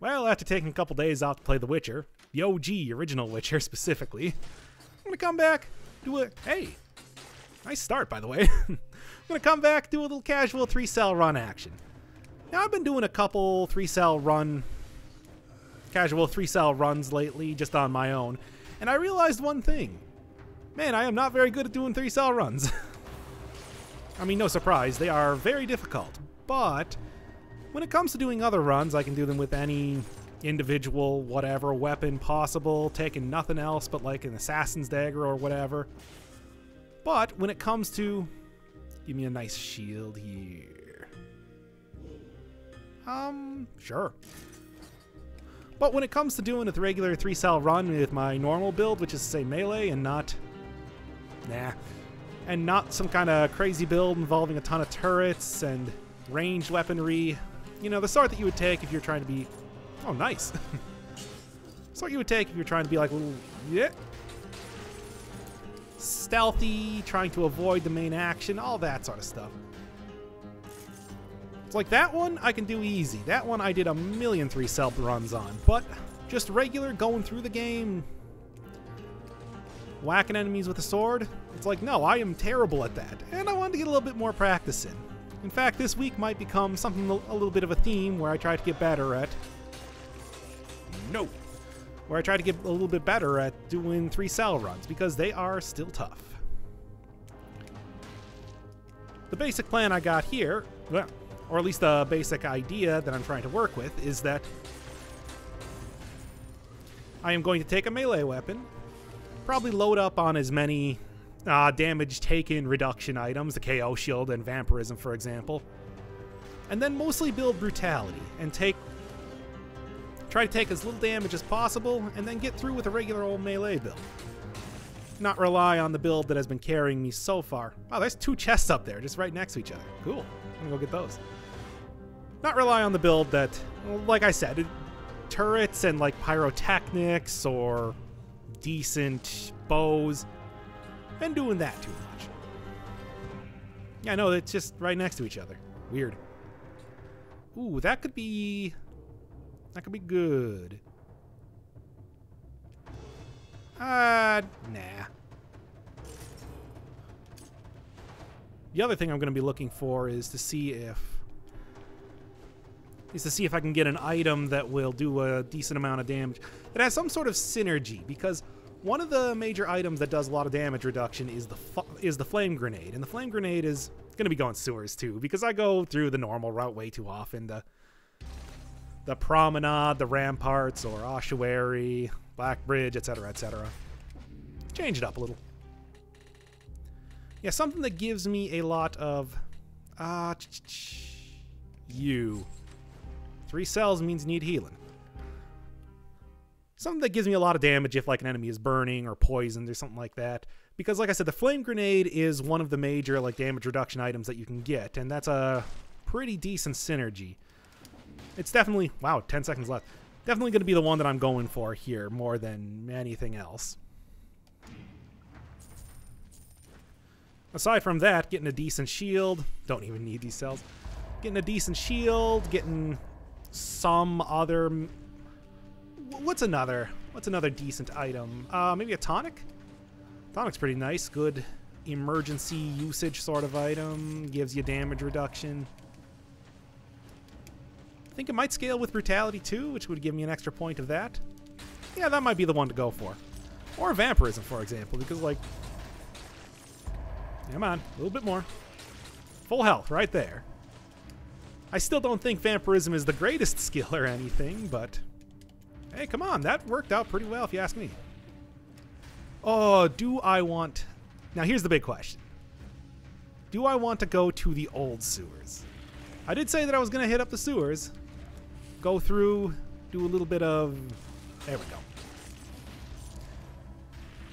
Well, after taking a couple days off to play The Witcher, the OG original Witcher specifically, I'm gonna come back, do a hey, nice start by the way. I'm gonna come back, do a little casual 3-cell run action. Now I've been doing a couple casual 3-cell runs lately, just on my own, and I realized one thing. Man, I am not very good at doing 3-cell runs. I mean, no surprise, they are very difficult, but when it comes to doing other runs, I can do them with any individual, whatever, weapon possible, taking nothing else but like an assassin's dagger or whatever. But when it comes to... Give me a nice shield here. Sure. But when it comes to doing a regular 3-cell run with my normal build, which is to say melee and not... and not some kind of crazy build involving a ton of turrets and ranged weaponry, you know, the sort that you would take if you're trying to be... Oh, nice. Sort you would take if you're trying to be like a little... Yeah. Stealthy, trying to avoid the main action, all that sort of stuff. It's like that one I can do easy. That one I did a million 3-cell runs on. But just regular going through the game, whacking enemies with a sword, it's like, no, I am terrible at that. And I wanted to get a little bit more practice in. In fact, this week might become something a little bit of a theme where I try to get better at... No! Where I try to get a little bit better at doing 3-cell runs, because they are still tough. The basic plan I got here, well, or at least the basic idea that I'm trying to work with, is that I am going to take a melee weapon, probably load up on as many damage taken reduction items, the KO shield and vampirism, for example, and then mostly build brutality and try to take as little damage as possible and then get through with a regular old melee build. Not rely on the build that has been carrying me so far. Wow, there's 2 chests up there just right next to each other. Cool. I'm gonna go get those. Not rely on the build that, well, like I said, turrets and like pyrotechnics or decent bows. Been doing that too much. Yeah, no, it's just right next to each other. Weird. Ooh, that could be good. Nah. The other thing I'm going to be looking for is to see if I can get an item that will do a decent amount of damage, that has some sort of synergy, because one of the major items that does a lot of damage reduction is the flame grenade, and the flame grenade is going to be going sewers too, because I go through the normal route way too often. The promenade, the ramparts, or ossuary, Black Bridge, etc., etc. Change it up a little. Yeah, something that gives me a lot of... 3 cells means need healing. Something that gives me a lot of damage if like an enemy is burning or poisoned or something like that. Because like I said, the flame grenade is one of the major like damage reduction items that you can get, and that's a pretty decent synergy. It's definitely... Wow, 10 seconds left. Definitely going to be the one that I'm going for here more than anything else. Aside from that, getting a decent shield. Don't even need these cells. Getting a decent shield, getting some other... What's another decent item? Maybe a tonic? Tonic's pretty nice. Good emergency usage sort of item. Gives you damage reduction. I think it might scale with Brutality too, which would give me an extra point of that. Yeah, that might be the one to go for. Or Vampirism, for example, because, like... Come on, a little bit more. Full health, right there. I still don't think Vampirism is the greatest skill or anything, but... Hey, come on, that worked out pretty well if you ask me. Oh, do I want... Now, here's the big question. Do I want to go to the old sewers? I did say that I was going to hit up the sewers. Go through, do a little bit of... There we go.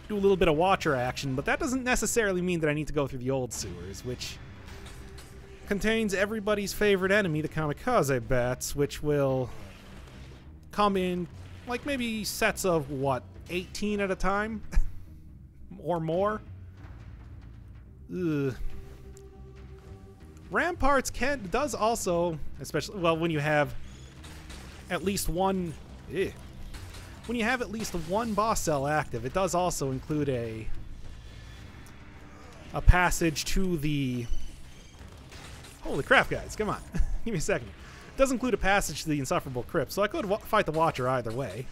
Do a little bit of Watcher action, but that doesn't necessarily mean that I need to go through the old sewers, which contains everybody's favorite enemy, the Kamikaze Bats, which will come in, like, maybe sets of, what, 18 at a time? Or more? Ugh. Ramparts does also, especially, well, when you have at least one... When you have at least one boss cell active, it does also include a passage to the... Holy crap, guys, come on. Give me a second. It does include a passage to the Insufferable Crypt, so I could fight the Watcher either way,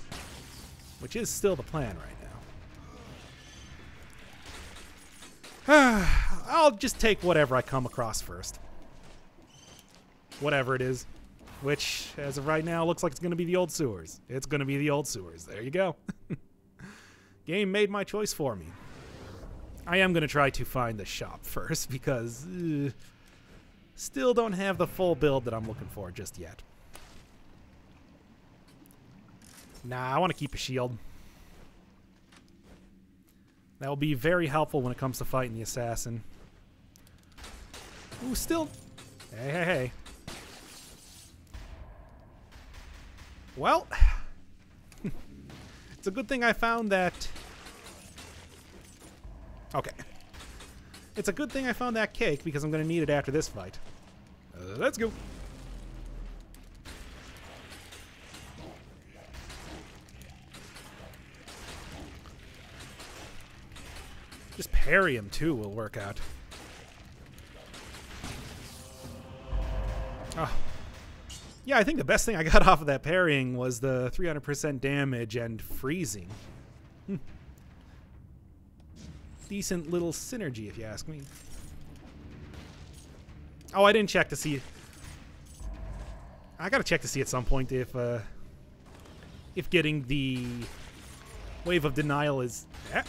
which is still the plan right now. I'll just take whatever I come across first. Whatever it is. Which, as of right now, looks like it's going to be the old sewers. It's going to be the old sewers. There you go. Game made my choice for me. I am going to try to find the shop first, because still don't have the full build that I'm looking for just yet. Nah, I want to keep a shield. That will be very helpful when it comes to fighting the assassin. Ooh, still... Hey. Well, it's a good thing I found that... Okay. It's a good thing I found that cake, because I'm going to need it after this fight. Let's go. Just parry him, too, will work out. Oh. Yeah, I think the best thing I got off of that parrying was the 300% damage and freezing. Decent little synergy, if you ask me. Oh, I didn't check to see... I gotta check to see at some point if getting the Wave of Denial is... not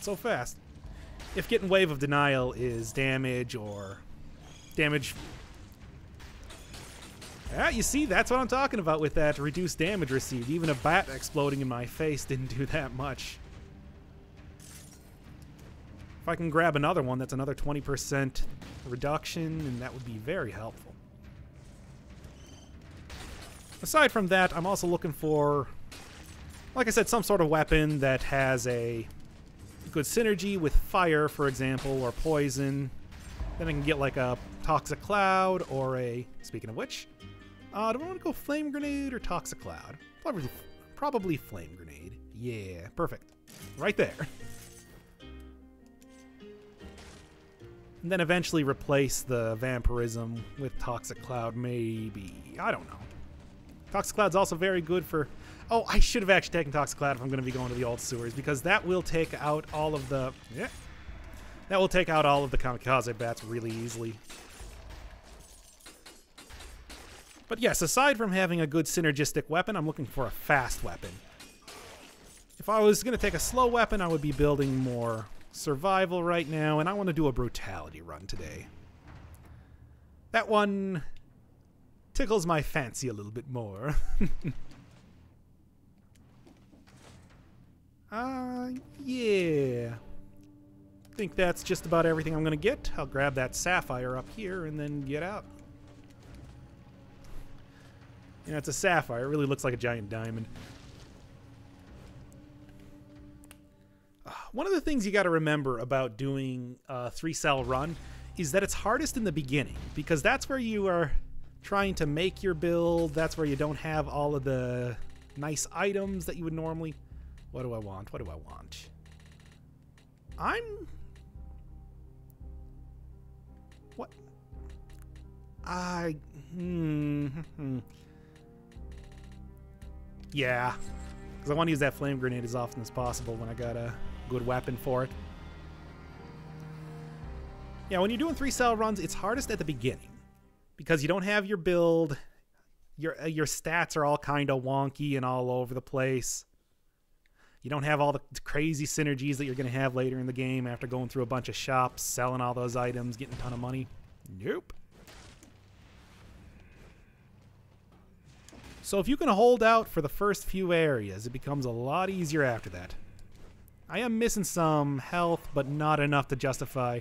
so fast. If getting Wave of Denial is damage or... damage... Yeah, you see, that's what I'm talking about with that reduced damage received. Even a bat exploding in my face didn't do that much. If I can grab another one, that's another 20% reduction, and that would be very helpful. Aside from that, I'm also looking for, like I said, some sort of weapon that has a good synergy with fire, for example, or poison. Then I can get like a Toxic Cloud or a... Speaking of which... do I want to go Flame Grenade or Toxic Cloud? Probably Flame Grenade. Yeah, perfect. Right there. And then eventually replace the Vampirism with Toxic Cloud, maybe. I don't know. Toxic Cloud's also very good for... Oh, I should have actually taken Toxic Cloud if I'm going to be going to the old sewers, because that will take out all of the... Yeah. That will take out all of the Kamikaze bats really easily. But yes, aside from having a good synergistic weapon, I'm looking for a fast weapon. If I was going to take a slow weapon, I would be building more survival right now, and I want to do a Brutality run today. That one tickles my fancy a little bit more. Yeah. I think that's just about everything I'm going to get. I'll grab that sapphire up here and then get out. You know, it's a sapphire. It really looks like a giant diamond. One of the things you got to remember about doing a 3-cell run is that it's hardest in the beginning, because that's where you are trying to make your build. That's where you don't have all of the nice items that you would normally... What do I want? What do I want? What? Yeah. Because I want to use that flame grenade as often as possible when I got a good weapon for it. Yeah, when you're doing 3-cell runs, it's hardest at the beginning, because you don't have your build. Your stats are all kind of wonky and all over the place. You don't have all the crazy synergies that you're going to have later in the game after going through a bunch of shops, selling all those items, getting a ton of money. Nope. So if you can hold out for the first few areas, it becomes a lot easier after that. I am missing some health, but not enough to justify...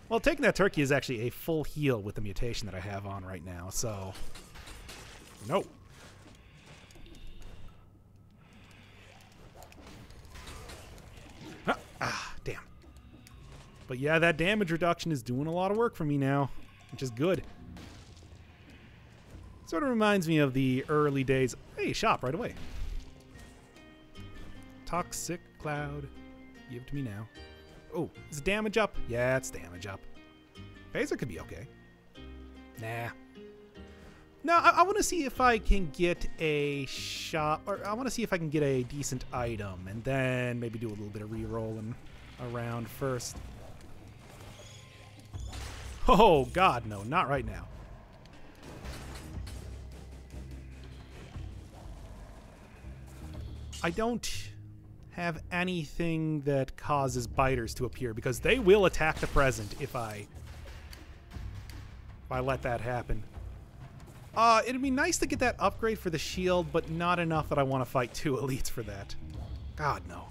Well, taking that turkey is actually a full heal with the mutation that I have on right now, so... Nope. Damn. But yeah, that damage reduction is doing a lot of work for me now, which is good. Sort of reminds me of the early days. Hey, shop right away. Toxic Cloud. Give it to me now. Oh, is damage up? Yeah, it's damage up. Phaser could be okay. Nah. No, I want to see if I can get a shop, or I want to see if I can get a decent item, and then maybe do a little bit of re-rolling around first. Oh, God, no, not right now. I don't have anything that causes biters to appear, because they will attack the present if I let that happen. It'd be nice to get that upgrade for the shield, but not enough that I want to fight 2 elites for that. God, no.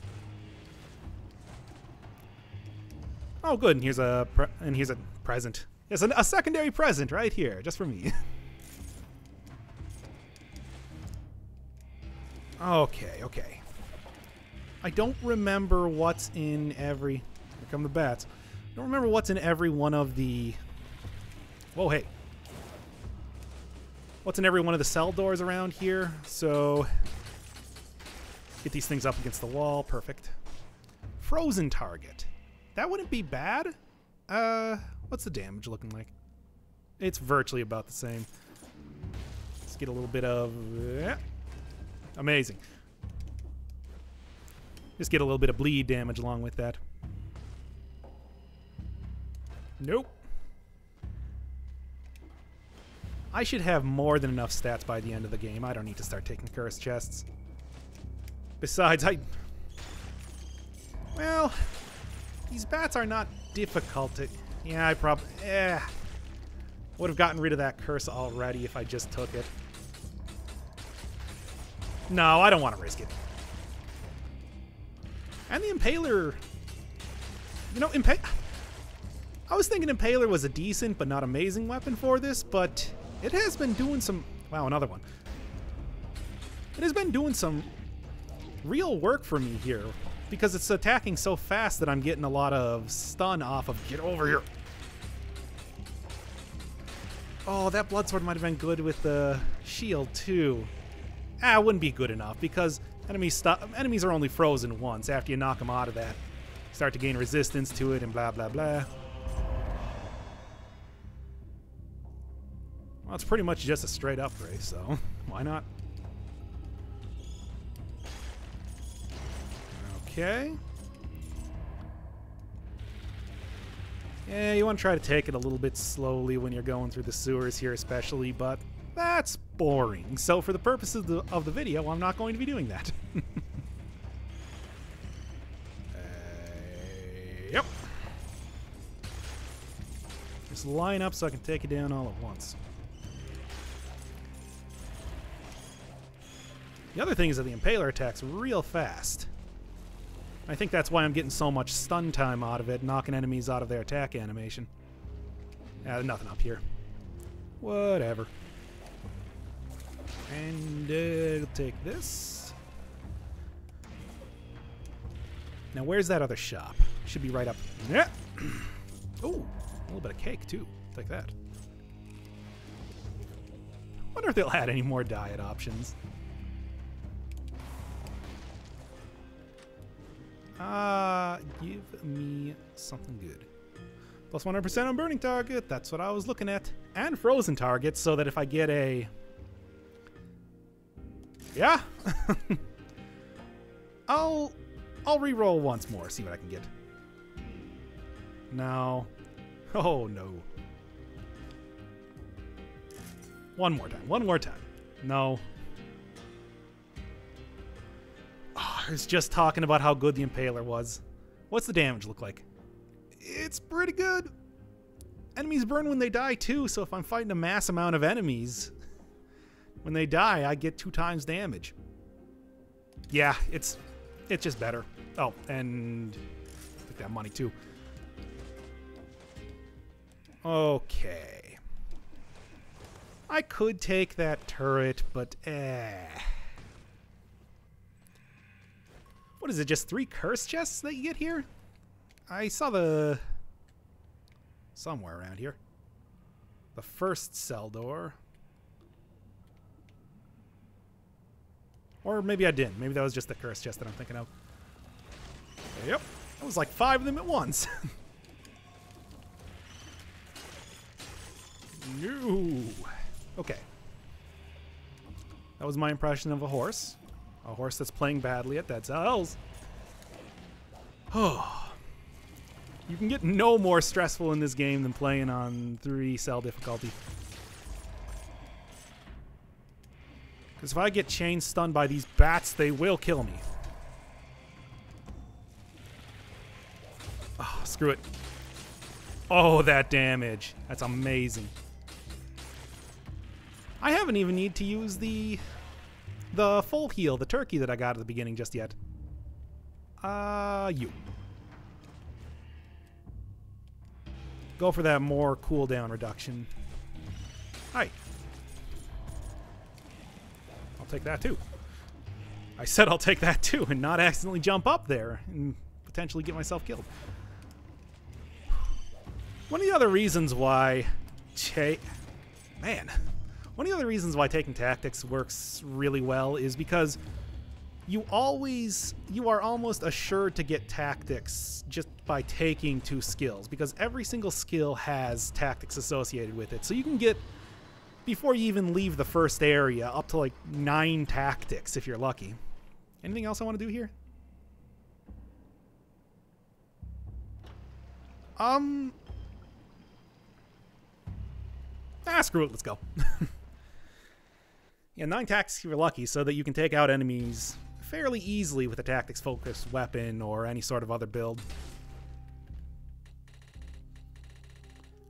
Oh, good. And here's a present. Yes, a secondary present right here, just for me. Okay. I don't remember what's in every... Here come the bats. I don't remember what's in every one of the... Whoa, hey. What's in every one of the cell doors around here? So... Get these things up against the wall. Perfect. Frozen target. That wouldn't be bad. What's the damage looking like? It's virtually about the same. Let's get a little bit of... Amazing. Just get a little bit of bleed damage along with that. Nope. I should have more than enough stats by the end of the game. I don't need to start taking cursed chests. Besides, well, these bats are not difficult to... Yeah, I probably... would have gotten rid of that curse already if I just took it. No, I don't want to risk it. And the Impaler... You know, I was thinking Impaler was a decent but not amazing weapon for this, but it has been doing some... Wow, another one. It has been doing some real work for me here, because it's attacking so fast that I'm getting a lot of stun off of... Get over here! Oh, that Bloodsword might have been good with the shield, too. It wouldn't be good enough, because enemies are only frozen once. After you knock them out of that, start to gain resistance to it and blah, blah, blah. Well, it's pretty much just a straight upgrade, so why not? Okay. Yeah, you want to try to take it a little bit slowly when you're going through the sewers here especially, but that's boring. So for the purposes of the video, I'm not going to be doing that. Yep. Just line up so I can take it down all at once. The other thing is that the Impaler attacks real fast. I think that's why I'm getting so much stun time out of it, knocking enemies out of their attack animation. There's nothing up here. Whatever. And we'll take this. Now, where's that other shop? Should be right up. Yeah. Oh, a little bit of cake, too. Take that. Wonder if they'll add any more diet options. Give me something good. Plus 100% on burning target. That's what I was looking at. And frozen targets, so that if I get a... Yeah. I'll re-roll once more, see what I can get. No. Oh, no. One more time. No. I was just talking about how good the Impaler was. What's the damage look like? It's pretty good. Enemies burn when they die too, so if I'm fighting a mass amount of enemies, when they die, I get 2 times damage. Yeah, it's just better. Oh, and take that money too. Okay. I could take that turret, but What is it, just 3 curse chests that you get here? I saw the... somewhere around here. The first cell door. Or maybe I didn't. Maybe that was just the curse chest that I'm thinking of. Yep. That was like 5 of them at once. No. Okay. That was my impression of a horse. A horse that's playing badly at Dead Cells. Oh. You can get no more stressful in this game than playing on 3-cell difficulty. Because if I get chain stunned by these bats, they will kill me. Oh, screw it. Oh, that damage. That's amazing. I haven't even need to use the full heal, the turkey that I got at the beginning just yet. You. Go for that more cooldown reduction. Hi. I'll take that too. I said I'll take that too and not accidentally jump up there and potentially get myself killed. One of the other reasons why one of the other reasons why taking tactics works really well is because you are almost assured to get tactics just by taking 2 skills, because every single skill has tactics associated with it. So you can get, before you even leave the first area, up to like 9 tactics if you're lucky. Anything else I want to do here? Screw it, let's go. Yeah, 9 tactics if you're lucky, so that you can take out enemies fairly easily with a tactics-focused weapon or any sort of other build.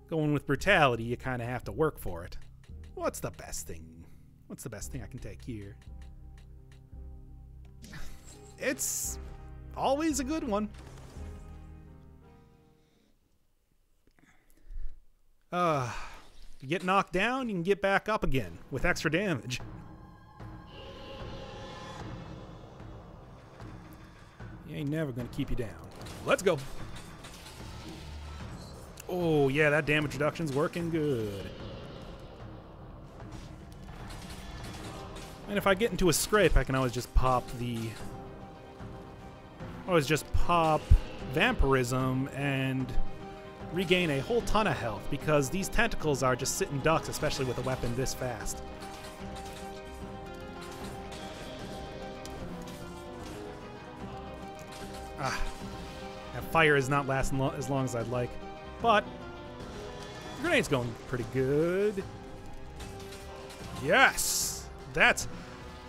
Going with Brutality, you kind of have to work for it. What's the best thing? What's the best thing I can take here? It's always a good one. You get knocked down, you can get back up again with extra damage. He ain't never gonna keep you down. Let's go. Oh yeah, that damage reduction's working good. And if I get into a scrape, I can always just pop Vampirism and regain a whole ton of health, because these tentacles are just sitting ducks, especially with a weapon this fast. That fire is not lasting as long as I'd like, but the grenade's going pretty good. Yes! That's...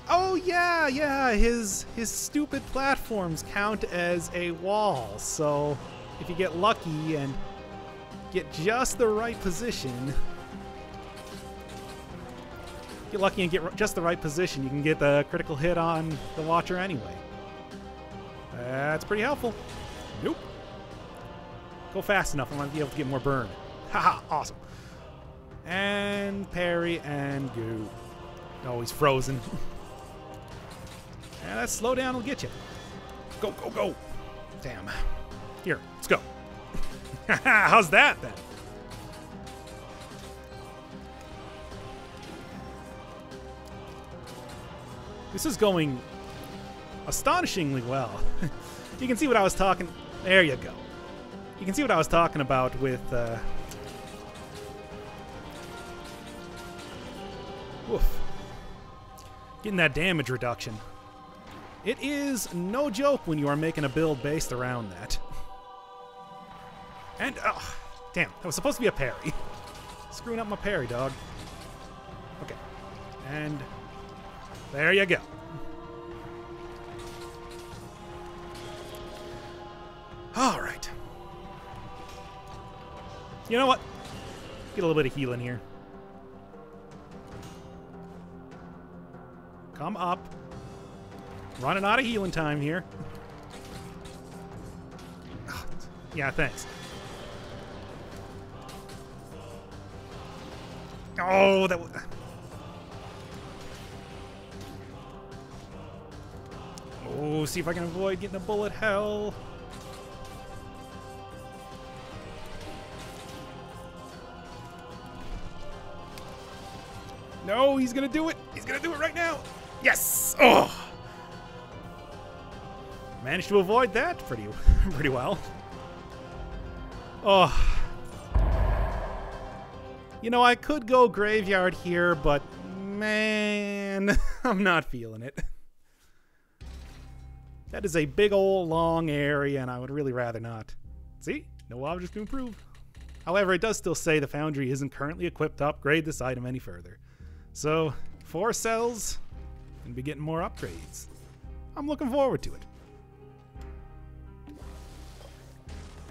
Oh yeah, his stupid platforms count as a wall, so if you get lucky and get just the right position, just the right position, you can get the critical hit on the Watcher anyway. That's pretty helpful. Nope. Go fast enough, I might be able to get more burn. Haha, awesome. And parry and go. Oh, he's frozen. And that slowdown will get you. Go, go, go. Damn. Here, let's go. How's that then? This is going astonishingly well. You can see what I was talking... There you go. You can see what I was talking about with... Oof. Getting that damage reduction. It is no joke when you are making a build based around that. And, oh, damn, that was supposed to be a parry. Screwing up my parry, dog. Okay. And there you go. All right. You know what? Get a little bit of healing here. Come up. Running out of healing time here. Yeah, thanks. Oh, that was... Oh, see if I can avoid getting a bullet hell. No, he's gonna do it. He's gonna do it right now. Yes! Oh! Managed to avoid that pretty well. Oh. You know, I could go graveyard here, but man, I'm not feeling it. That is a big old long area, and I would really rather not. See? No object to improve. However, it does still say the Foundry isn't currently equipped to upgrade this item any further. So, 4 cells, and be getting more upgrades. I'm looking forward to it.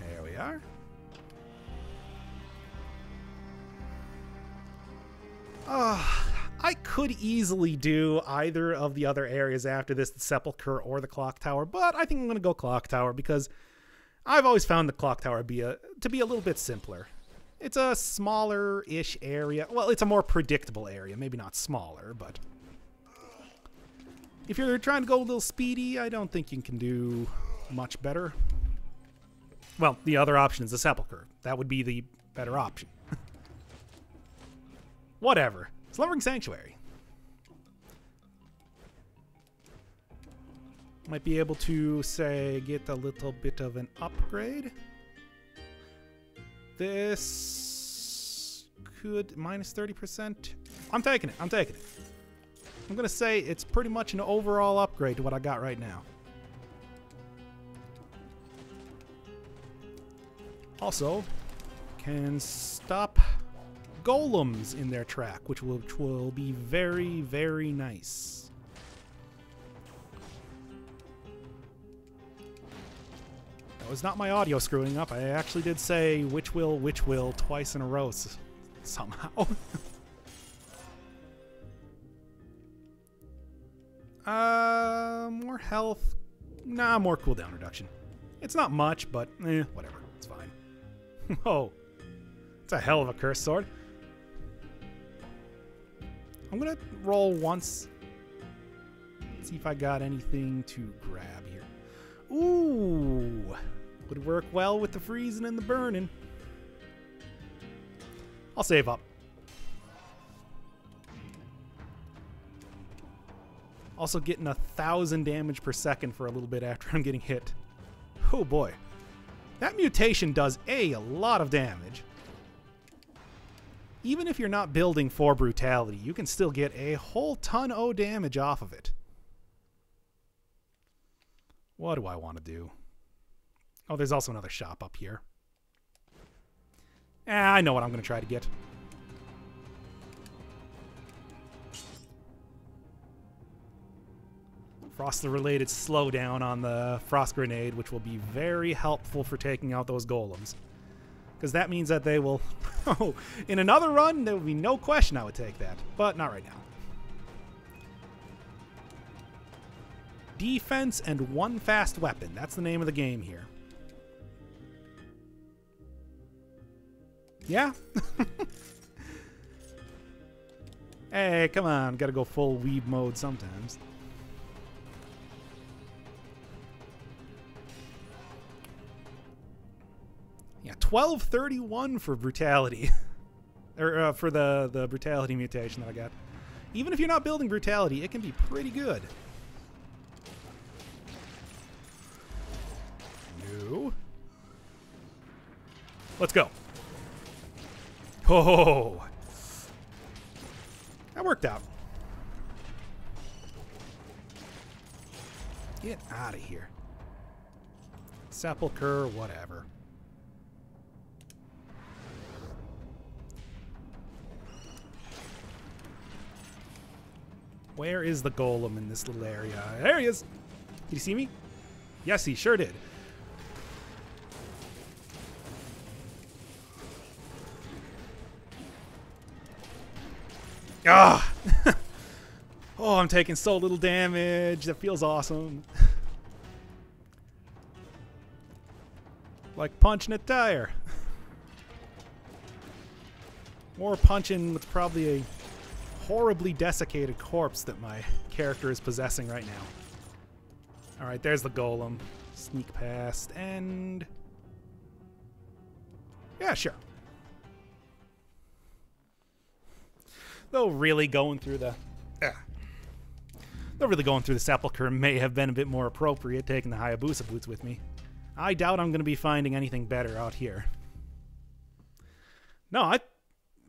There we are. I could easily do either of the other areas after this, the Sepulchre or the Clock Tower, but I think I'm going to go Clock Tower because I've always found the Clock Tower to be a little bit simpler. It's a smaller-ish area. Well, it's a more predictable area. Maybe not smaller, but if you're trying to go a little speedy, I don't think you can do much better. Well, the other option is the Sepulchre. That would be the better option. Whatever. Slumbering Sanctuary. Might be able to, say, get a little bit of an upgrade. This could minus 30%. I'm taking it. I'm taking it. I'm going to say it's pretty much an overall upgrade to what I got right now. Also, can stop golems in their track, which will be very, very nice. That was not my audio screwing up. I actually did say which will twice in a row somehow. More health. Nah, more cooldown reduction. It's not much, but whatever. It's fine. Oh, it's a hell of a cursed sword. I'm gonna roll once. See if I got anything to grab here. Ooh, would work well with the freezing and the burning. I'll save up. Also getting 1,000 damage per second for a little bit after I'm getting hit. Oh boy. That mutation does a lot of damage. Even if you're not building for Brutality, you can still get a whole ton of damage off of it. What do I want to do? Oh, there's also another shop up here. I know what I'm going to try to get. Frost-related slowdown on the Frost Grenade, which will be very helpful for taking out those golems. Because that means that they will... Oh, in another run, there would be no question I would take that. But not right now. Defense and 1 fast weapon. That's the name of the game here. Yeah? Hey, come on. Gotta go full weeb mode sometimes. Yeah, 1231 for Brutality. Or for the Brutality mutation that I got. Even if you're not building Brutality, it can be pretty good. No. Let's go. Oh, that worked out. Get out of here. Sepulchre, whatever. Where is the golem in this little area? There he is. Did he see me? Yes, he sure did. Ah! Oh, I'm taking so little damage. That feels awesome. Like punching a tire. Or punching with probably a horribly desiccated corpse that my character is possessing right now. Alright, there's the golem. Sneak past and... yeah, sure. Though really going through the Though really going through the Sepulchre may have been a bit more appropriate, taking the Hayabusa boots with me. I doubt I'm going to be finding anything better out here. No,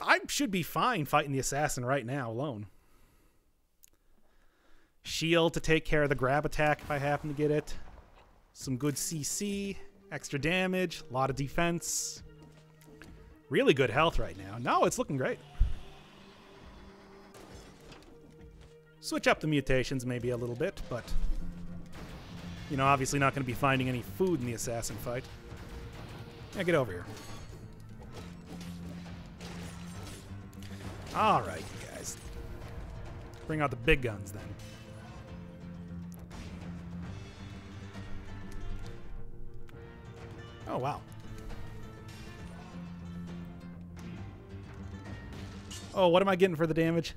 I should be fine fighting the assassin right now alone. Shield to take care of the grab attack if I happen to get it. Some good CC, extra damage, a lot of defense. Really good health right now. No, it's looking great. Switch up the mutations maybe a little bit, but you know, obviously not going to be finding any food in the assassin fight. Yeah, get over here. All right, you guys. Bring out the big guns then. Oh, wow. Oh, what am I getting for the damage?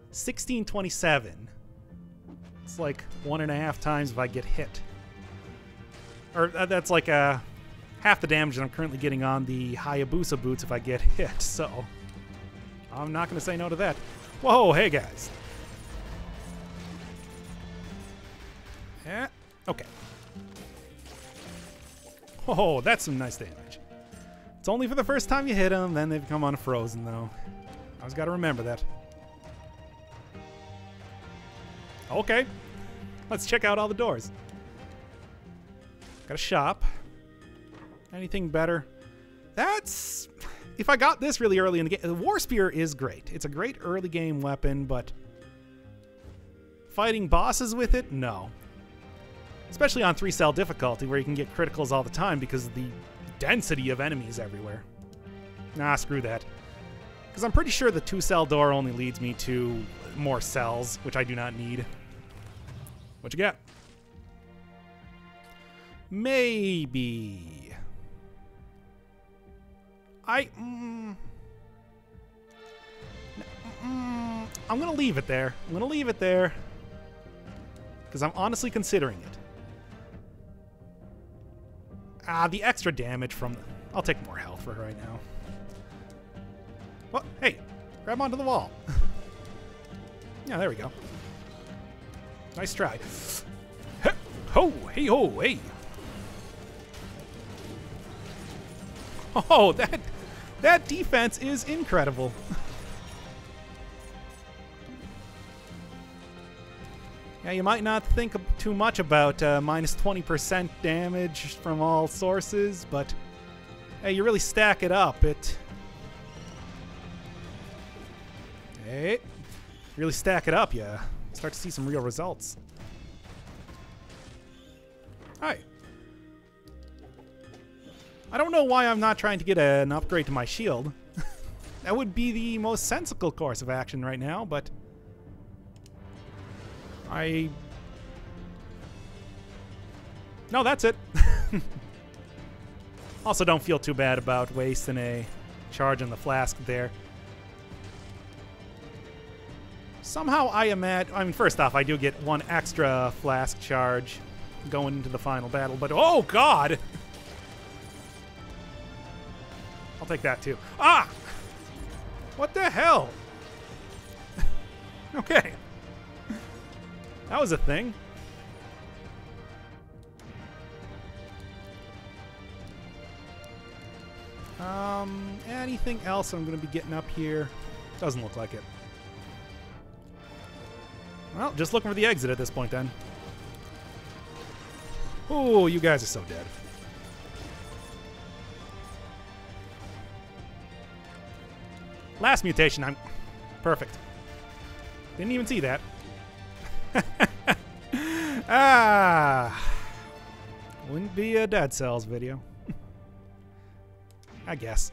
1627. It's like 1.5 times if I get hit. Or that's like half the damage that I'm currently getting on the Hayabusa boots if I get hit, so I'm not going to say no to that. Whoa, hey guys. Yeah, okay. Oh, that's some nice damage. It's only for the first time you hit them, then they become unfrozen, though. I always got to remember that. Okay. Let's check out all the doors. Got a shop. Anything better? That's... If I got this really early in the game... The War Spear is great. It's a great early game weapon, but... Fighting bosses with it? No. Especially on 3-cell difficulty, where you can get criticals all the time because of the density of enemies everywhere. Nah, screw that. Because I'm pretty sure the 2-cell door only leads me to more cells, which I do not need. What you got? Maybe. I'm going to leave it there. I'm going to leave it there. Because I'm honestly considering it. The extra damage from... I'll take more health for right now. Well, hey, grab onto the wall. Yeah, there we go. Nice try. Ho, hey, ho, hey. Oh, that defense is incredible. Yeah, you might not think too much about minus 20% damage from all sources, but hey, you really stack it up. Hey, really stack it up, yeah. Start to see some real results. Hi. I don't know why I'm not trying to get an upgrade to my shield. That would be the most sensible course of action right now, but No, that's it. Also, don't feel too bad about wasting a charge on the flask there. Somehow I imagine... I mean, first off, I do get one extra flask charge going into the final battle, but... Oh, God! I'll take that, too. Ah! What the hell? Okay. That was a thing. Anything else I'm going to be getting up here? Doesn't look like it. Well, just looking for the exit at this point, then. Oh, you guys are so dead. Last mutation, I'm... Perfect. Didn't even see that. Wouldn't be a Dead Cells video. I guess.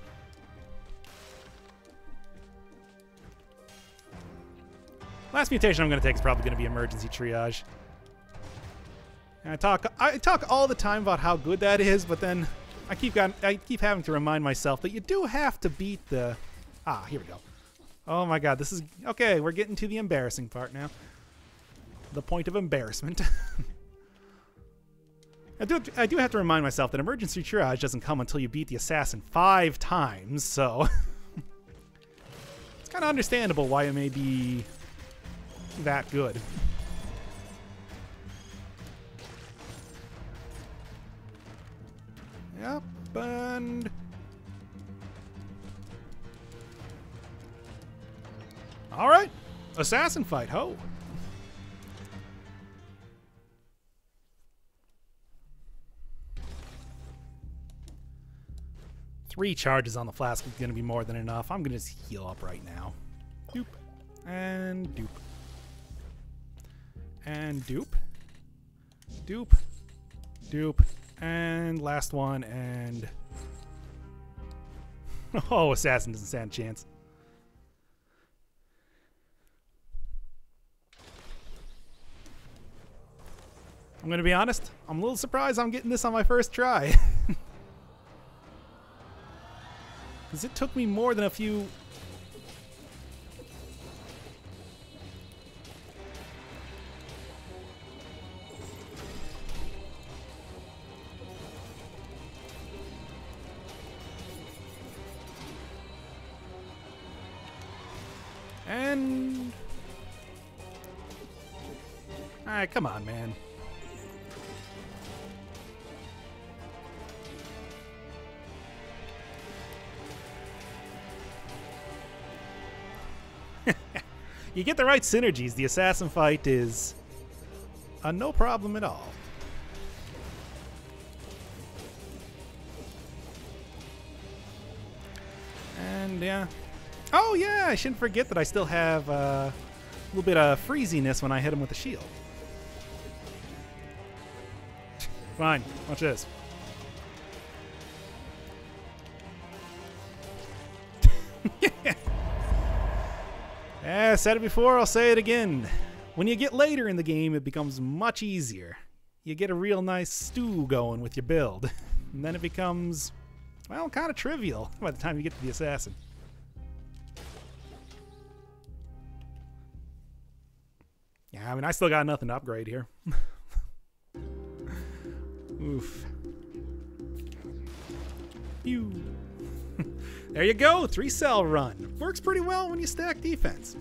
Last mutation I'm going to take is probably going to be emergency triage. And I talk all the time about how good that is, but then I keep having to remind myself that you do have to beat the... Ah, here we go. Oh my God, this is... Okay, we're getting to the embarrassing part now. The point of embarrassment. I do have to remind myself that emergency triage doesn't come until you beat the assassin 5 times, so... It's kind of understandable why it may be that good. Yep, and... Alright. Assassin fight, ho! Three charges on the flask is going to be more than enough. I'm going to just heal up right now. Doop. And doop. And doop. Doop. Doop. And last one, and... Oh, Assassin doesn't stand a chance. I'm going to be honest. I'm a little surprised I'm getting this on my first try. Because it took me more than a few... And... Alright, come on, man. You get the right synergies, the assassin fight is no problem at all. And yeah. Oh yeah, I shouldn't forget that I still have a little bit of freeziness when I hit him with the shield. Fine, watch this. I said it before, I'll say it again. When you get later in the game, it becomes much easier. You get a real nice stew going with your build. And then it becomes, well, kind of trivial by the time you get to the assassin. Yeah, I mean, I still got nothing to upgrade here. Oof. Pew. There you go, 3-cell run. Works pretty well when you stack defense.